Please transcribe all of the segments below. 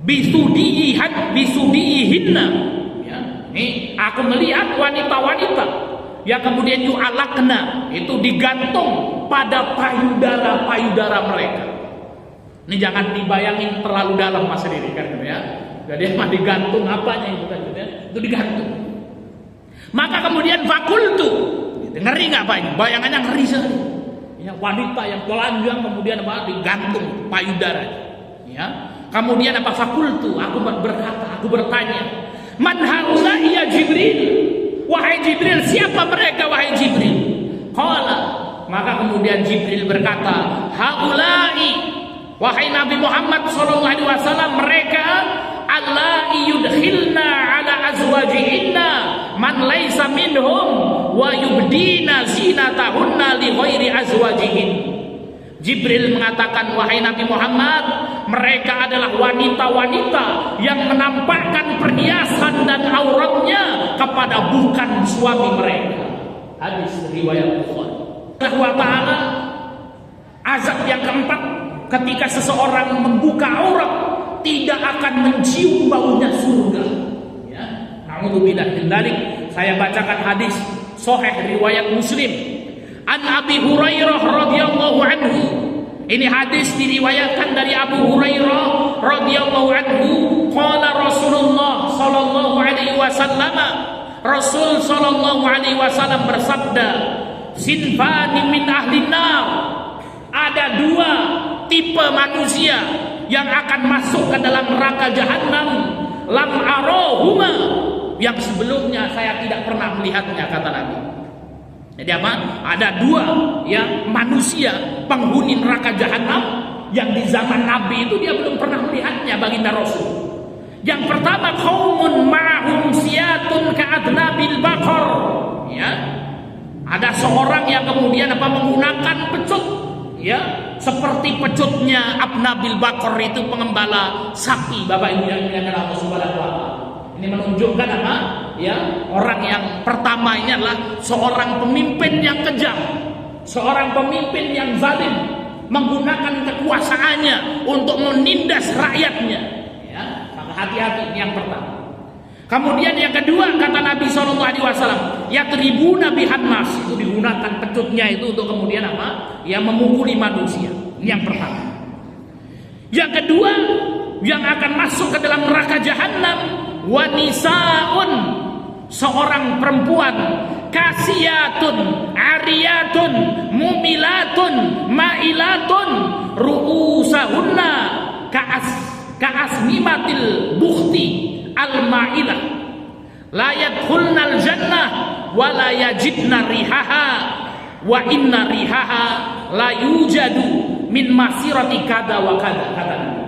bisudiyihinna. Ya, ini aku melihat wanita-wanita yang kemudian yu'alakna, itu digantung pada payudara-payudara mereka. Ini jangan dibayangin terlalu dalam mas sendiri kan gitu ya. Jadi emang digantung apanya itu kan gitu ya. Itu digantung. Maka kemudian fakultu, ngeri nggak Pak ini? Bayangannya ngeri sekali. Ya, wanita yang telanjang kemudian apa? Digantung payudara. Ya. Kemudian apa? Fakultu, aku berkata, aku bertanya, man haula'i ya Jibril? Wahai Jibril, siapa mereka wahai Jibril? Qala, maka kemudian Jibril berkata, haula'i, wahai Nabi Muhammad SAW, mereka allai yudkhilna ala azwajihinna man laisa minhum wa yubdina zinatahunna li ghairi azwajihin. Jibril mengatakan, wahai Nabi Muhammad, mereka adalah wanita-wanita yang menampakkan perhiasan dan auratnya kepada bukan suami mereka. Hadis riwayat Bukhari. Allah Ta'ala, azab yang keempat, ketika seseorang membuka aurat tidak akan mencium baunya surga. Ya, naudzubillah min dzalik. Saya bacakan hadis sahih riwayat Muslim. An Abi Hurairah radhiyallahu anhu. Ini hadis diriwayatkan dari Abu Hurairah radhiyallahu anhu. Qala Rasulullah sallallahu alaihi wasallam. Rasul sallallahu alaihi wasallam bersabda, sinfani min ahli nar. Ada dua tipe manusia yang akan masuk ke dalam neraka jahanam, lam arohuma, yang sebelumnya saya tidak pernah melihatnya, kata Nabi. Jadi apa? Ada dua ya manusia penghuni neraka jahanam yang di zaman Nabi itu dia belum pernah melihatnya, baginda Rasul. Yang pertama, qaumun ma'hum siyatun ka'adnabil baqar. Ya. Ada seorang yang kemudian apa menggunakan pecut, ya, seperti pecutnya Abnabil Bakor, itu pengembala sapi, Bapak Ibu yang dimuliakan Allah Subhanahu wa taala. Ini menunjukkan apa? Ya, orang yang pertama ini adalah seorang pemimpin yang kejam, seorang pemimpin yang zalim, menggunakan kekuasaannya untuk menindas rakyatnya. Ya, maka hati-hati, ini yang pertama. Kemudian yang kedua, kata Nabi SAW, yatribuna bihan nas, itu digunakan pecutnya itu untuk kemudian apa? Ya, memukuli manusia. Ini yang pertama. Yang kedua, yang akan masuk ke dalam neraka jahanam, wanisaun, seorang perempuan, kasiyatun, ariyatun, mumilatun, mailatun, ru'usahunna ka'asmimatil bukhti al-ma'ilah, la yadkhulnal jannah wa la yajidna rihaha wa inna rihaha la yujadu min masirati kada wa kada, kata Nabi.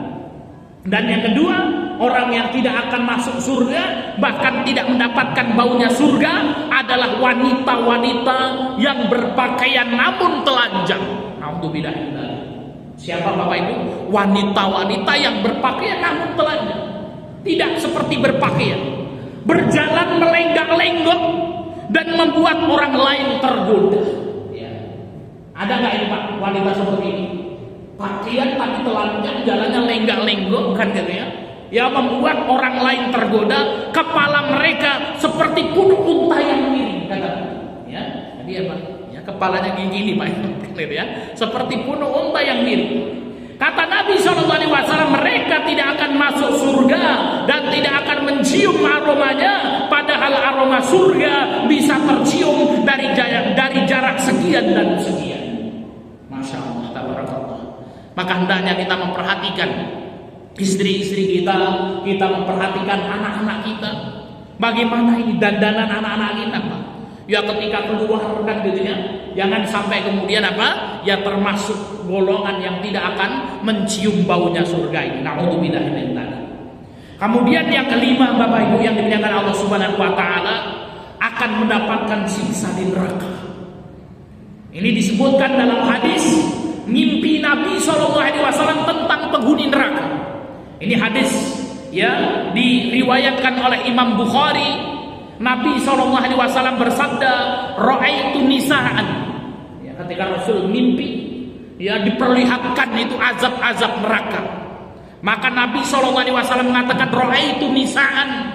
Dan yang kedua, orang yang tidak akan masuk surga, bahkan tidak mendapatkan baunya surga, adalah wanita-wanita yang berpakaian namun telanjang. Naudzubillah. Siapa Bapak Ibu? Wanita-wanita yang berpakaian namun telanjang. Tidak seperti berpakaian, berjalan melenggak-lenggok dan membuat orang lain tergoda. Ya. Ada nggak ini Pak wanita seperti ini? Pakaian tapi telanjang, jalannya lenggak-lenggok, kan gitu ya? Ya, membuat orang lain tergoda, kepala mereka seperti punuk unta yang miring, kata. Ya, jadi apa? Ya, kepalanya gini Pak, gitu ya? Seperti punuk unta yang miring. Kata Nabi SAW, mereka tidak akan masuk surga dan tidak akan mencium aromanya, padahal aroma surga bisa tercium dari jarak sekian dan sekian. Masya Allah, tabarakallah. Maka hendaknya kita memperhatikan istri-istri kita, kita memperhatikan anak-anak kita. Bagaimana ini dandanan anak-anak kita, Pak? Ya, ketika keluar kan gitu ya, jangan sampai kemudian apa? Ya, termasuk golongan yang tidak akan mencium baunya surga ini. Naudzubillah min dzalik. Kemudian yang kelima, Bapak Ibu yang dimuliakan Allah Subhanahu wa taala, akan mendapatkan siksa di neraka. Ini disebutkan dalam hadis mimpi Nabi SAW tentang penghuni neraka. Ini hadis ya diriwayatkan oleh Imam Bukhari. Nabi SAW bersabda, ra'aitu nisa'an. Ya, ketika Rasul mimpi, ya diperlihatkan itu azab-azab neraka. Maka Nabi SAW mengatakan raaitu nisaan,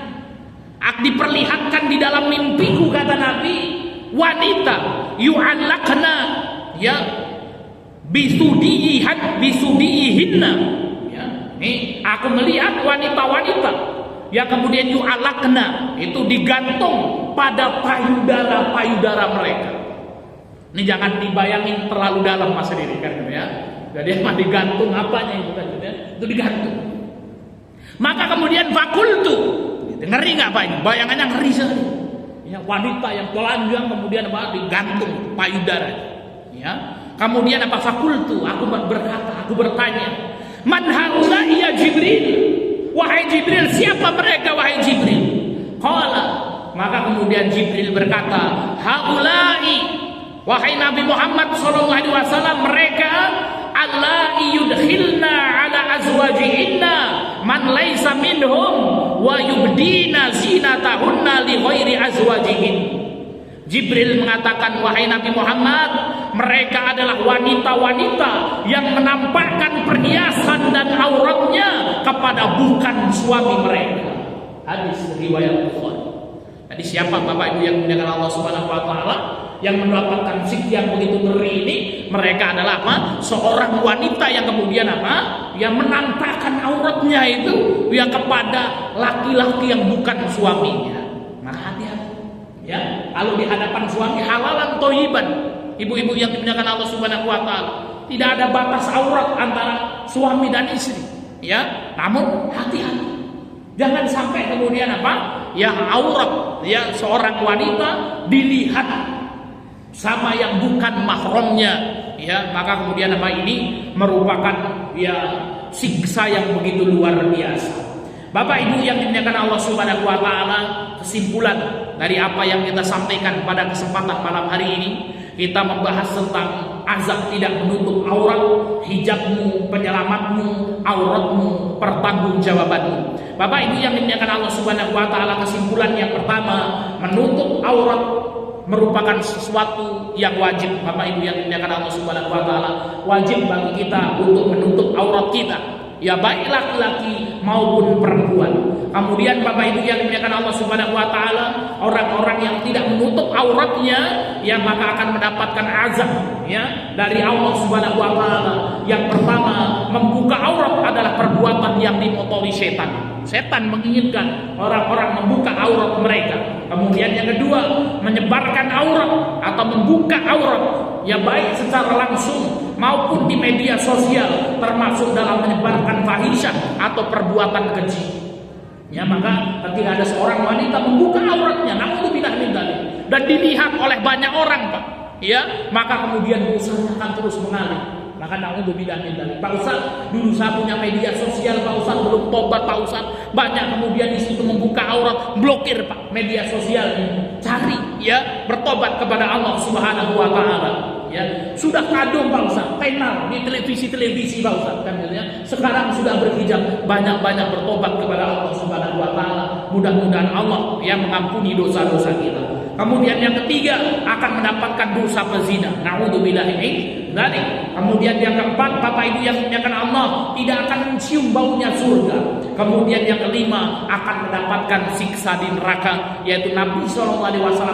diperlihatkan di dalam mimpiku, kata Nabi, wanita yu'allaqna ya bisudiyihinna ya. Nih aku melihat wanita-wanita yang kemudian yu'allaqna itu digantung pada payudara-payudara mereka. Ini jangan dibayangin terlalu dalam mas sendiri kan ya. Jadi emang digantung apanya itu kan ya? Itu digantung. Maka kemudian fakultu, ngeri nggak Pak ini? Bayangannya ngeri sekali. Ya, wanita yang telanjang kemudian apa? Digantung payudara. Ya. Kemudian apa? Fakultu, aku berkata, aku bertanya, man haula'i ya Jibril? Wahai Jibril, siapa mereka wahai Jibril? Qala, maka kemudian Jibril berkata, haula'i, wahai Nabi Muhammad SAW, mereka allati yudkhilna ala azwajihinna man laisa minhum wa yubdina zinatahunna li ghairi azwajihin. Jibril mengatakan, wahai Nabi Muhammad, mereka adalah wanita-wanita yang menampakkan perhiasan dan auratnya kepada bukan suami mereka. Hadis riwayat Bukhari. Jadi siapa Bapak Ibu yang dimuliakan Allah Subhanahu wa taala yang mendapatkan siksa yang begitu ngeri ini? Mereka adalah apa? Seorang wanita yang kemudian apa? Yang menampakkan auratnya itu ya kepada laki-laki yang bukan suaminya. Maka hati-hati. Ya, kalau di hadapan suami halalan thayyiban. Ibu-ibu yang dimuliakan Allah Subhanahu wa taala, tidak ada batas aurat antara suami dan istri. Ya, namun hati-hati. Jangan sampai kemudian apa? Ya aurat ya seorang wanita dilihat sama yang bukan mahramnya, ya maka kemudian apa ini merupakan ya siksa yang begitu luar biasa. Bapak Ibu yang dimuliakan Allah Subhanahu wa taala, kesimpulan dari apa yang kita sampaikan pada kesempatan malam hari ini, kita membahas tentang azab tidak menutup aurat, hijabmu, penyelamatmu, auratmu, pertanggungjawabanmu. Bapak Ibu yang dimuliakan Allah Subhanahu wa taala, kesimpulan yang pertama, menutup aurat merupakan sesuatu yang wajib. Bapak Ibu yang dimuliakan Allah Subhanahu wa taala, wajib bagi kita untuk menutup aurat kita, ya baik laki-laki maupun perempuan. Kemudian Bapak Ibu yang dimuliakan Allah Subhanahu wa taala, orang-orang yang tidak menutup auratnya ya maka akan mendapatkan azab ya dari Allah Subhanahu wa taala. Yang pertama, membuka aurat adalah perbuatan yang dimotori setan. Setan menginginkan orang-orang membuka aurat mereka. Kemudian yang kedua, menyebarkan aurat atau membuka aurat ya baik secara langsung maupun di media sosial, termasuk dalam menyebarkan fahisyah atau perbuatan keji. Ya maka ketika ada seorang wanita membuka auratnya, naudzubillah min dzalik, dan dilihat oleh banyak orang, Pak, ya maka kemudian dosanya akan terus mengalir. Maka naudzubillah min dzalik. Pak Ustaz, dulu saya punya media sosial, Pak Ustaz, belum tobat Pak Ustaz. Banyak kemudian di situ membuka aurat, blokir Pak media sosial ini. Cari ya bertobat kepada Allah Subhanahu wa taala. Ya, sudah kadung Pak Ustaz, tenar di televisi Pak Ustaz kan ya. Sekarang sudah berhijab, banyak-banyak bertobat kepada Allah Subhanahu wa taala. Mudah-mudahan Allah yang mengampuni dosa-dosa kita. Kemudian yang ketiga, akan mendapatkan dosa pezina. Naudzubillah min dzalik. Kemudian yang keempat, Bapak Ibu yang dimuliakan Allah, tidak akan mencium baunya surga. Kemudian yang kelima, akan mendapatkan siksa di neraka, yaitu Nabi SAW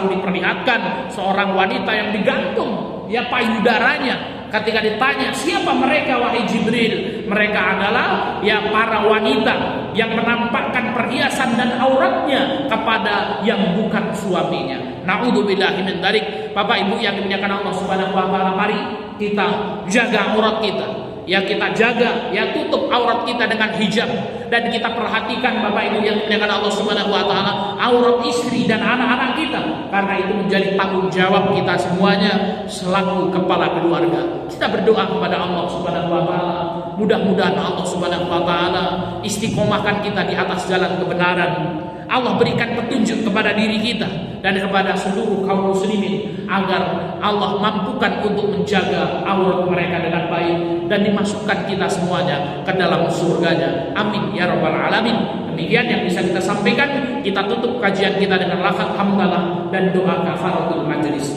diperlihatkan seorang wanita yang digantung ya payudaranya. Ketika ditanya, siapa mereka wahai Jibril? Mereka adalah ya para wanita yang menampakkan perhiasan dan auratnya kepada yang bukan suaminya. Naudzubillahi min dzalik. Bapak Ibu yang dimuliakan Allah Subhanahu wa taala, mari kita jaga aurat kita. Ya kita jaga, ya tutup aurat kita dengan hijab, dan kita perhatikan Bapak Ibu yang dimuliakan Allah Subhanahu wa taala, aurat istri dan anak-anak kita, karena itu menjadi tanggung jawab kita semuanya selaku kepala keluarga. Kita berdoa kepada Allah Subhanahu wa taala, mudah-mudahan Allah Subhanahu wa taala istiqomahkan kita di atas jalan kebenaran. Allah berikan petunjuk kepada diri kita dan kepada seluruh kaum muslimin agar Allah mampukan untuk menjaga aurat mereka dengan baik dan dimasukkan kita semuanya ke dalam surganya. Amin ya rabbal alamin. Demikian yang bisa kita sampaikan. Kita tutup kajian kita dengan lafaz hamdalah dan doa kafaratul majlis.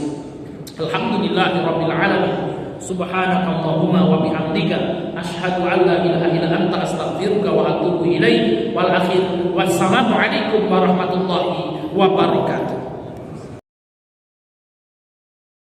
Alhamdulillahirabbil alamin. Subhanakallahumma wa bihamdika asyhadu an la ilaha illa anta astaghfiruka wa atubu ilaik. Wal akhir wassalamu alaikum warahmatullahi wabarakatuh.